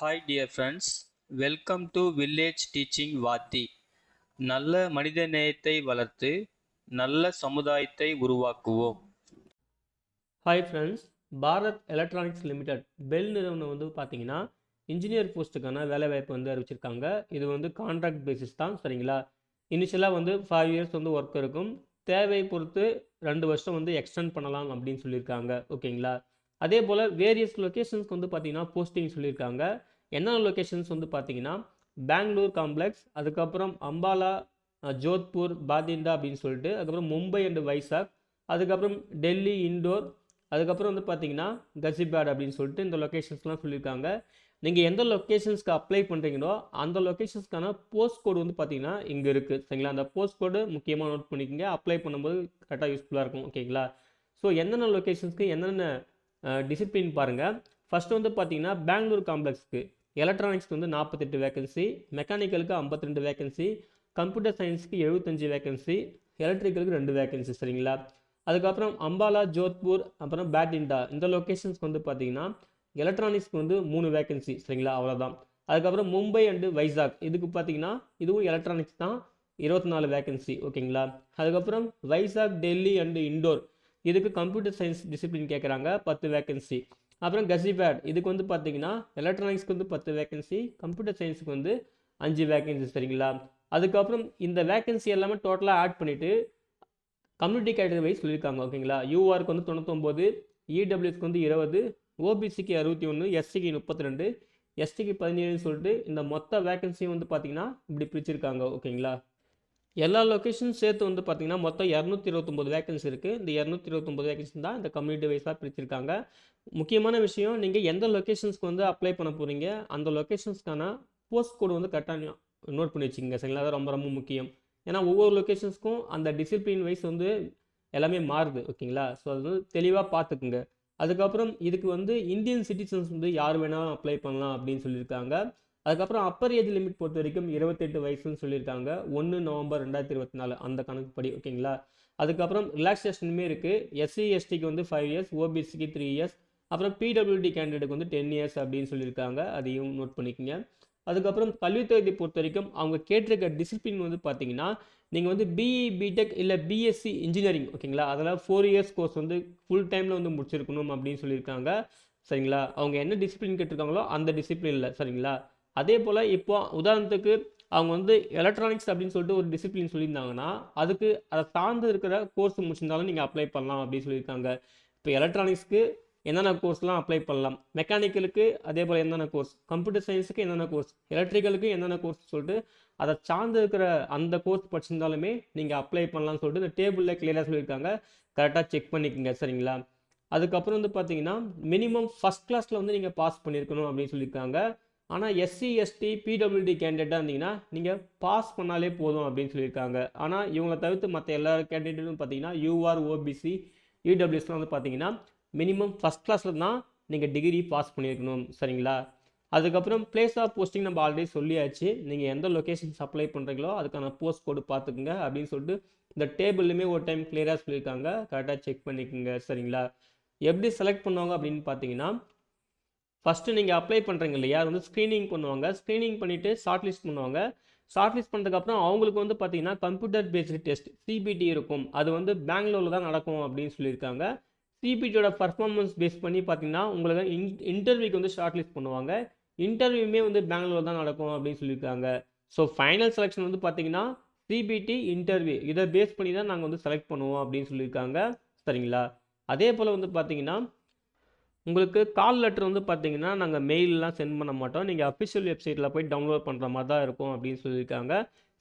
Hi dear friends, welcome to Village Teaching Vaati. நல்ல மனிதநேயத்தை வளர்த்து நல்ல சமுதாயத்தை உருவாக்குவோம். Hi friends, Bharat electronics limited bell நிறுவனம் பார்த்தீங்கன்னா இன்ஜினியர் போஸ்ட்டுக்கான வேலைவாய்ப்பு அறிவிச்சிருக்காங்க. இது கான்ட்ராக்ட் பேசிஸ் தான், சரிங்களா? இனிஷியலாக 5 இயர்ஸ் ஒர்க் இருக்கும். தேவை பொறுத்து 2 வருஷம் எக்ஸ்டெண்ட் பண்ணலாம் அப்படின்னு சொல்லியிருக்காங்க. ஓகேங்களா? அதே போல் வேரியஸ் லொக்கேஷன்ஸ்க்கு பார்த்தீங்கன்னா போஸ்டிங் சொல்லியிருக்காங்க. என்னென்ன லொக்கேஷன்ஸ் பார்த்தீங்கன்னா பெங்களூர் காம்ப்ளெக்ஸ், அதுக்கப்புறம் அம்பாலா, ஜோத்பூர், பாதிண்டா அப்படின்னு சொல்லிட்டு, அதுக்கப்புறம் மும்பை அண்ட் வைசாக், அதுக்கப்புறம் டெல்லி இண்டோர், அதுக்கப்புறம் பார்த்தீங்கன்னா கசிபாட் அப்படின்னு சொல்லிட்டு இந்த லொக்கேஷன்ஸ்லாம் சொல்லியிருக்காங்க. நீங்கள் எந்த லொக்கேஷன்ஸ்க்கு அப்ளை பண்ணுறீங்களோ அந்த லொக்கேஷன்ஸ்க்கான போஸ்ட் கோடு பார்த்தீங்கன்னா இங்கே இருக்குது, சரிங்களா? அந்த போஸ்ட் கோடு முக்கியமாக நோட் பண்ணிக்கோங்க. அப்ளை பண்ணும்போது கரெக்டாக யூஸ்ஃபுல்லாக இருக்கும். ஓகேங்களா? ஸோ என்னென்ன லொக்கேஷன்ஸ்க்கு என்னென்ன டிசிப்ளின் பாருங்கள். ஃபஸ்ட்டு பார்த்தீங்கன்னா பெங்களூர் காம்ப்ளெக்ஸ்க்கு எலக்ட்ரானிக்ஸ்க்கு 48 வேகன்சி, மெக்கானிக்கலுக்கு 52 வேகன்சி, கம்ப்யூட்டர் சயின்ஸுக்கு 75 வேகன்சி, எலக்ட்ரிக்கலுக்கு 2 வேகன்சி, சரிங்களா? அதுக்கப்புறம் அம்பாலா, ஜோத்பூர், அப்புறம் பேட்டிண்டா இந்த லொக்கேஷன்ஸ்க்கு பார்த்தீங்கன்னா எலக்ட்ரானிக்ஸ்க்கு 3 வேகன்சி, சரிங்களா? அவ்வளோதான். அதுக்கப்புறம் மும்பை அண்டு வைசாக் இதுக்கு பார்த்தீங்கன்னா இதுவும் எலக்ட்ரானிக்ஸ் தான், 24 வேகன்சி. ஓகேங்களா? அதுக்கப்புறம் வைசாக், டெல்லி அண்டு இண்டோர் இதுக்கு கம்ப்யூட்டர் சயின்ஸ் டிசிப்ளின் கேட்குறாங்க, 10 வேகன்சி. அப்புறம் கசிபேட் இதுக்கு பார்த்தீங்கன்னா எலக்ட்ரானிக்ஸ்க்கு 10 வேகன்சி, கம்ப்யூட்டர் சயின்ஸுக்கு 5 வேகன்சி, சரிங்களா? அதுக்கப்புறம் இந்த வேகன்சி எல்லாமே டோட்டலாக ஆட் பண்ணிவிட்டு கம்யூனிட்டி கேட்டகரி வைஸ் சொல்லியிருக்காங்க. ஓகேங்களா? யூஆருக்கு 99, இடபிள்யூஎஸ்க்கு 20, ஓபிசிக்கு 61, எஸ்சிக்கு 32, எஸ்டிக்கு 17 சொல்லிட்டு இந்த மொத்த வேகன்சியும் பார்த்தீங்கன்னா இப்படி பிரிச்சிருக்காங்க. ஓகேங்களா? எல்லா லொக்கேஷனும் சேர்த்து பார்த்தீங்கன்னா மொத்தம் 229 வேகன்சி இருக்குது. இந்த 229 வேகன்சி தான் இந்த கம்யூனிட்டி வைஸாக பிரிச்சிருக்காங்க. முக்கியமான விஷயம், நீங்கள் எந்த லொக்கேஷன்ஸ்க்கு அப்ளை பண்ண போகிறீங்க அந்த லொக்கேஷன்ஸ்க்கான போஸ்ட் கோடு கரெக்டாக நோட் பண்ணி வச்சுக்கோங்க, சரிங்களா? அது ரொம்ப ரொம்ப முக்கியம். ஏன்னா ஒவ்வொரு லொக்கேஷன்ஸ்க்கும் அந்த டிசிப்ளின் வைஸ் எல்லாமே மாறுது. ஓகேங்களா? ஸோ அது தெளிவாக பார்த்துக்குங்க. அதுக்கப்புறம் இதுக்கு இந்தியன் சிட்டிசன்ஸ் யார் வேணாலும் அப்ளை பண்ணலாம் அப்படின்னு சொல்லியிருக்காங்க. அதுக்கப்புறம் அப்பர் ஏஜ் லிமிட் பொறுத்த வரைக்கும் 28 வயசுன்னு சொல்லியிருக்காங்க. 1 நவம்பர் 2024 அந்த கணக்குப்படி. ஓகேங்களா? அதுக்கப்புறம் ரிலாக்ஸேஷனுமே இருக்குது. எஸ்சி எஸ்டிக்கு 5 இயர்ஸ், ஓபிசிக்கு 3 இயர்ஸ், அப்புறம் பிடபிள்யூடி கேண்டிடேட்டுக்கு 10 இயர்ஸ் அப்படின்னு சொல்லியிருக்காங்க. அதையும் நோட் பண்ணிக்கோங்க. அதுக்கப்புறம் கல்வித்தொகை பொறுத்த வரைக்கும் அவங்க கேட்டிருக்க டிசிப்ளின் பார்த்தீங்கன்னா நீங்கள் பிஇ, பிடெக் இல்லை பிஎஸ்சி இன்ஜினியரிங், ஓகேங்களா? அதெல்லாம் 4 இயர்ஸ் கோர்ஸ் ஃபுல் டைமில் முடிச்சிருக்கணும் அப்படின்னு சொல்லியிருக்காங்க, சரிங்களா? அவங்க என்ன டிசிப்ளின் கேட்டிருக்காங்களோ அந்த டிசிப்ளினில், சரிங்களா? அதே போல் இப்போ உதாரணத்துக்கு அவங்க எலக்ட்ரானிக்ஸ் அப்படின்னு சொல்லிட்டு ஒரு டிசிப்ளின் சொல்லியிருந்தாங்கன்னா அதுக்கு அதை சார்ந்து இருக்கிற கோர்ஸ் முடிச்சிருந்தாலும் நீங்கள் அப்ளை பண்ணலாம் அப்படின்னு சொல்லியிருக்காங்க. இப்போ எலக்ட்ரானிக்ஸ்க்கு என்னென்ன கோர்ஸ்லாம் அப்ளை பண்ணலாம், மெக்கானிக்கலுக்கு அதே போல் என்னென்ன கோர்ஸ், கம்ப்யூட்டர் சயின்ஸுக்கு என்னென்ன கோர்ஸ், எலக்ட்ரிக்கலுக்கு என்னென்ன கோர்ஸ் சொல்லிட்டு அதை சார்ந்து இருக்கிற அந்த கோர்ஸ் படிச்சிருந்தாலுமே நீங்கள் அப்ளை பண்ணலாம்னு சொல்லிட்டு இந்த டேபிளில் கிளியராக சொல்லியிருக்காங்க. கரெக்டாக செக் பண்ணிக்கோங்க, சரிங்களா? அதுக்கப்புறம் பார்த்தீங்கன்னா மினிமம் ஃபஸ்ட் கிளாஸில் நீங்கள் பாஸ் பண்ணியிருக்கணும் அப்படின்னு சொல்லியிருக்காங்க. ஆனால் எஸ்சி எஸ்டி பிடபிள்யூடி கேண்டிடேட்டாக இருந்தீங்கன்னா நீங்கள் பாஸ் பண்ணாலே போதும் அப்படின்னு சொல்லியிருக்காங்க. ஆனால் இவங்களை தவிர்த்து மற்ற எல்லா கேண்டிடேட்டும் பார்த்தீங்கன்னா யூஆர், ஓபிசி, இடபிள்யூஎஸ்லாம் பார்த்தீங்கன்னா மினிமம் ஃபஸ்ட் கிளாஸில் தான் நீங்கள் டிகிரி பாஸ் பண்ணியிருக்கணும், சரிங்களா? அதுக்கப்புறம் பிளேஸ் ஆஃப் போஸ்டிங் நம்ம ஆல்ரெடி சொல்லியாச்சு. நீங்கள் எந்த லொக்கேஷன்ஸ் அப்ளை பண்ணுறீங்களோ அதுக்கான போஸ்ட் கோடு பார்த்துக்குங்க அப்படின்னு சொல்லிட்டு இந்த டேபிள்லையுமே ஒரு டைம் கிளியராக சொல்லியிருக்காங்க. கரெக்டாக செக் பண்ணிக்கோங்க, சரிங்களா? எப்படி செலக்ட் பண்ணுவாங்க அப்படின்னு பார்த்தீங்கன்னா ஃபஸ்ட்டு நீங்கள் அப்ளை பண்ணுறீங்க இல்லையா, அது ஸ்க்ரீனிங் பண்ணுவாங்க. ஸ்க்ரீனிங் பண்ணிவிட்டு ஷார்ட் லிஸ்ட் பண்ணுவாங்க. ஷார்ட் லிஸ்ட் பண்ணதுக்கப்புறம் அவங்களுக்கு பார்த்தீங்கன்னா கம்ப்யூட்டர் பேஸ்டு டெஸ்ட் சிபிடி இருக்கும். அது பெங்களூரில் தான் நடக்கும் அப்படின்னு சொல்லியிருக்காங்க. சிபிடியோட பர்ஃபார்மன்ஸ் பேஸ் பண்ணி பார்த்தீங்கன்னா உங்களுக்கு இன்டர்வியூக்கு ஷார்ட் லிஸ்ட் பண்ணுவாங்க. இன்டர்வியூமே பெங்களூர் தான் நடக்கும் அப்படின்னு சொல்லியிருக்காங்க. ஸோ ஃபைனல் செலெக்ஷன் பார்த்தீங்கன்னா சிபிடி இன்டர்வியூ இதை பேஸ் பண்ணி தான் நாங்கள் செலக்ட் பண்ணுவோம் அப்படின்னு சொல்லியிருக்காங்க, சரிங்களா? அதே போல் பார்த்தீங்கன்னா உங்களுக்கு கால் லெட்டர் பார்த்தீங்கன்னா நாங்கள் மெயிலெலாம் சென்ட் பண்ண மாட்டோம். நீங்கள் அஃபிஷியல் வெப்சைட்டில் போய் டவுன்லோட் பண்ணுற மாதிரி தான் இருக்கும் அப்படின்னு சொல்லியிருக்காங்க.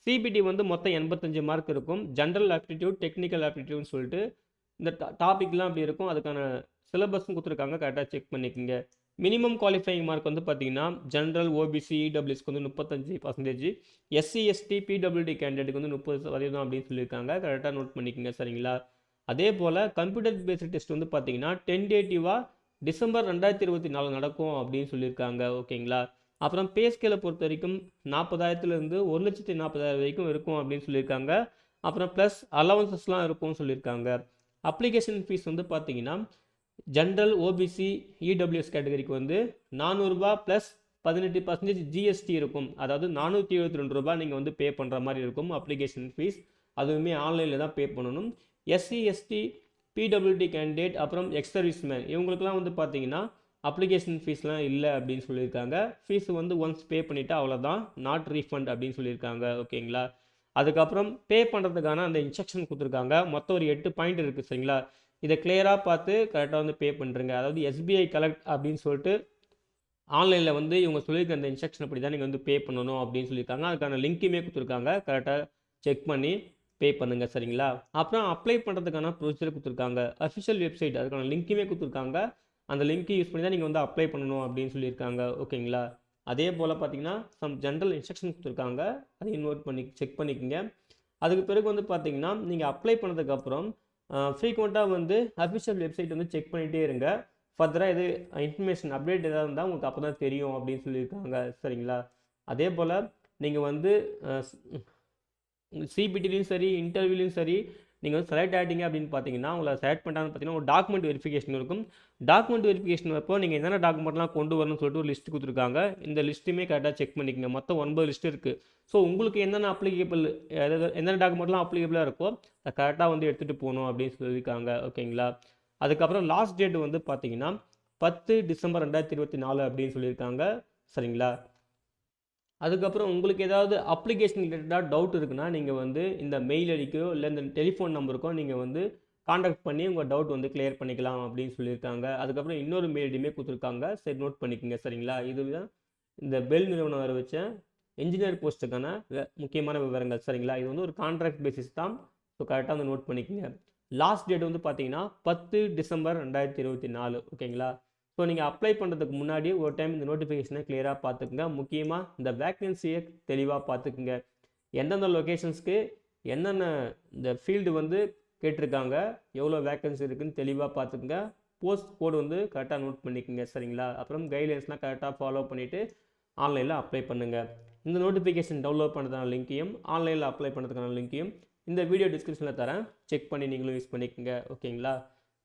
சிபிடி மொத்தம் 85 மார்க் இருக்கும். ஜென்ரல் ஆப்டிடியூட், டெக்னிக்கல் ஆப்டிடியூட்னு சொல்லிட்டு இந்த டாபிக்லாம் அப்படி இருக்கும். அதுக்கான சிலபஸும் கொடுத்துருக்காங்க, கரெக்டாக செக் பண்ணிக்கோங்க. மினிமம் குவாலிஃபைங் மார்க் பார்த்தீங்கன்னா ஜென்ரல், ஓபிசி, இடபிள்யூஎஸ்க்கு 35%, எஸ்சி எஸ்டி பிடபிள்யூடி கேண்டிடேட்டுக்கு 30% அப்படின்னு சொல்லியிருக்காங்க. கரெக்டாக நோட் பண்ணிக்கோங்க, சரிங்களா? அதே போல் கம்ப்யூட்டர் பேஸ்டு டெஸ்ட் பார்த்தீங்கன்னா டென்டேட்டிவாக டிசம்பர் 2024 நடக்கும் அப்படின்னு சொல்லியிருக்காங்க, ஓகேங்களா? அப்புறம் பே ஸ்கேலை பொறுத்த வரைக்கும் 40,000லேருந்து 1,40,000 வரைக்கும் இருக்கும் அப்படின்னு சொல்லியிருக்காங்க. அப்புறம் ப்ளஸ் அலவன்சஸ்லாம் இருக்கும்னு சொல்லியிருக்காங்க. அப்ளிகேஷன் ஃபீஸ் பார்த்தீங்கன்னா ஜென்ரல், ஓபிசி, இடபிள்யூஎஸ் கேட்டகரிக்கு 400 ரூபா ப்ளஸ் 18% ஜிஎஸ்டி இருக்கும். அதாவது ₹472 நீங்கள் வந்து பே பண்ணுற மாதிரி இருக்கும் அப்ளிகேஷன் ஃபீஸ். அதுவுமே ஆன்லைனில் தான் பே பண்ணணும். எஸ்சி எஸ்டி பிடபிள்யூடி கேண்டிடேட் அப்புறம் எக்ஸ் சர்வீஸ்மேன் இவங்களுக்குலாம் வந்து பார்த்தீங்கன்னா அப்ளிகேஷன் ஃபீஸ்லாம் இல்லை அப்படின்னு சொல்லியிருக்காங்க. ஃபீஸ் வந்து ஒன்ஸ் பே பண்ணிவிட்டு அவ்வளோதான், நாட் ரீஃபண்ட் அப்படின்னு சொல்லியிருக்காங்க. ஓகேங்களா. அதுக்கப்புறம் பே பண்ணுறதுக்கான அந்த இன்ஸ்ட்ரக்ஷன் கொடுத்துருக்காங்க. மொத்தம் ஒரு 8 பாயிண்ட் இருக்குது சரிங்களா. இதை கிளியராக பார்த்து கரெக்டாக வந்து பே பண்ணுறங்க. அதாவது எஸ்பிஐ கலெக்ட் அப்படின்னு சொல்லிட்டு ஆன்லைனில் வந்து இவங்க சொல்லியிருக்க அந்த இன்ஸ்ட்ரக்ஷன் அப்படி தான் நீங்கள் வந்து பே பண்ணணும் அப்படின்னு சொல்லியிருக்காங்க. அதுக்கான லிங்க்குமே கொடுத்துருக்காங்க. கரெக்டாக செக் பண்ணி பே பண்ணுங்கள் சரிங்களா. அப்புறம் அப்ளை பண்ணுறதுக்கான ப்ரொசீஜர் கொடுத்துருக்காங்க. அஃபிஷியல் வெப்சைட் அதுக்கான லிங்க்குமே கொடுத்துருக்காங்க. அந்த லிங்க்கை யூஸ் பண்ணி தான் நீங்கள் வந்து அப்ளை பண்ணணும் அப்படின்னு சொல்லியிருக்காங்க. ஓகேங்களா. அதே போல் பார்த்தீங்கன்னா சம் ஜென்ரல் இன்ஸ்ட்ரக்ஷன் கொடுத்துருக்காங்க. அதையும் நோட் பண்ணி செக் பண்ணிக்கோங்க. அதுக்கு பிறகு வந்து பார்த்தீங்கன்னா நீங்கள் அப்ளை பண்ணதுக்கப்புறம் ஃப்ரீக்வெண்ட்டாக வந்து அஃபிஷியல் வெப்சைட் வந்து செக் பண்ணிகிட்டே இருங்க. ஃபர்தராக எது இன்ஃபர்மேஷன் அப்டேட் எதாவது இருந்தால் உங்களுக்கு அப்போ தான் தெரியும் அப்படின்னு சொல்லியிருக்காங்க சரிங்களா. அதே போல் நீங்கள் வந்து சிபிடிலையும் சரி இன்டர்வியூலையும் சரி நீங்கள் வந்து செலக்ட் ஆகிட்டீங்க அப்படின்னு பார்த்தீங்கன்னா உங்களை செலக்ட் பண்ணிட்டாங்கன்னு பார்த்தீங்கன்னா ஒரு டாக்குமெண்ட் வெரிஃபிகேஷன் இருக்கும். டாக்குமெண்ட் வெரிஃபிகேஷன் அப்போ நீங்கள் என்னென்ன டாக்குமெண்ட்லாம் கொண்டு வரணும்னு சொல்லிட்டு ஒரு லிஸ்ட் கொடுத்துருக்காங்க. இந்த லிஸ்ட்டுமே கரெக்டாக செக் பண்ணிக்கோங்க. மொத்தம் 9 லிஸ்ட் இருக்குது. ஸோ உங்களுக்கு என்னென்ன அப்ளிகேபிள் என்னென்ன டாக்குமெண்ட்லாம் அப்ளிகபிளாக இருக்கோ அதை கரெக்டாக வந்து எடுத்துகிட்டு போகணும் அப்படின்னு சொல்லியிருக்காங்க. ஓகேங்களா. அதுக்கப்புறம் லாஸ்ட் டேட் வந்து பார்த்தீங்கன்னா 10 டிசம்பர் 2024 அப்படின்னு சொல்லியிருக்காங்க சரிங்களா. அதுக்கப்புறம் உங்களுக்கு ஏதாவது அப்ளிகேஷன் ரிலேட்டடாக டவுட் இருக்குன்னா நீங்கள் வந்து இந்த மெயில் ஐடிக்கோ இல்லை இந்த டெலிஃபோன் நம்பருக்கோ நீங்கள் வந்து காண்டாக்ட் பண்ணி உங்கள் டவுட் வந்து கிளியர் பண்ணிக்கலாம் அப்படின்னு சொல்லியிருக்காங்க. அதுக்கப்புறம் இன்னொரு மெயில் ஐடியுமே கொடுத்துருக்காங்க. சரி நோட் பண்ணிக்கோங்க சரிங்களா. இதுதான் இந்த பெல் நிறுவனம் வர வச்ச இன்ஜினியர் போஸ்ட்டுக்கான முக்கியமான விவரங்கள் சரிங்களா. இது வந்து ஒரு கான்ட்ராக்ட் பேசிஸ் தான். ஸோ கரெக்டாக வந்து நோட் பண்ணிக்கோங்க. லாஸ்ட் டேட் வந்து பார்த்தீங்கன்னா 10 டிசம்பர் 2024 ஓகேங்களா. ஸோ நீங்கள் அப்ளை பண்ணுறதுக்கு முன்னாடி ஒரு டைம் இந்த நோட்டிஃபிகேஷனை கிளியராக பார்த்துக்குங்க. முக்கியமாக இந்த வேக்கன்சியை தெளிவாக பார்த்துக்குங்க. எந்தெந்த லொக்கேஷன்ஸ்க்கு என்னென்ன இந்த ஃபீல்டு வந்து கேட்டிருக்காங்க, எவ்வளோ வேக்கன்சி இருக்குதுன்னு தெளிவாக பார்த்துக்குங்க. போஸ்ட் கோடு வந்து கரெக்டாக நோட் பண்ணிக்கோங்க சரிங்களா. அப்புறம் கைட்லைன்ஸ்லாம் கரெக்டாக ஃபாலோ பண்ணிவிட்டு ஆன்லைனில் அப்ளை பண்ணுங்கள். இந்த நோட்டிஃபிகேஷன் டவுன்லோட் பண்ணுறதுக்கான லிங்க்கையும் ஆன்லைனில் அப்ளை பண்ணுறதுக்கான லிங்க்கையும் இந்த வீடியோ டிஸ்கிரிப்ஷனில் தரேன். செக் பண்ணி நீங்களும் யூஸ் பண்ணிக்கோங்க. ஓகேங்களா.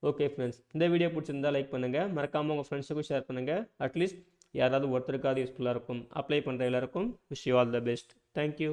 ஓகே ஃப்ரெண்ட்ஸ், இந்த வீடியோ பிடிச்சிருந்தால் லைக் பண்ணுங்கள். மறக்காமல் உங்கள் ஃப்ரெண்ட்ஸுக்கும் ஷேர் பண்ணுங்கள். அட்லீஸ்ட் யாராவது ஒருத்தருக்காவது யூஸ்ஃபுல்லாக இருக்கும். அப்ளை பண்ணுற எல்லாருக்கும் wish you all the best. Thank you.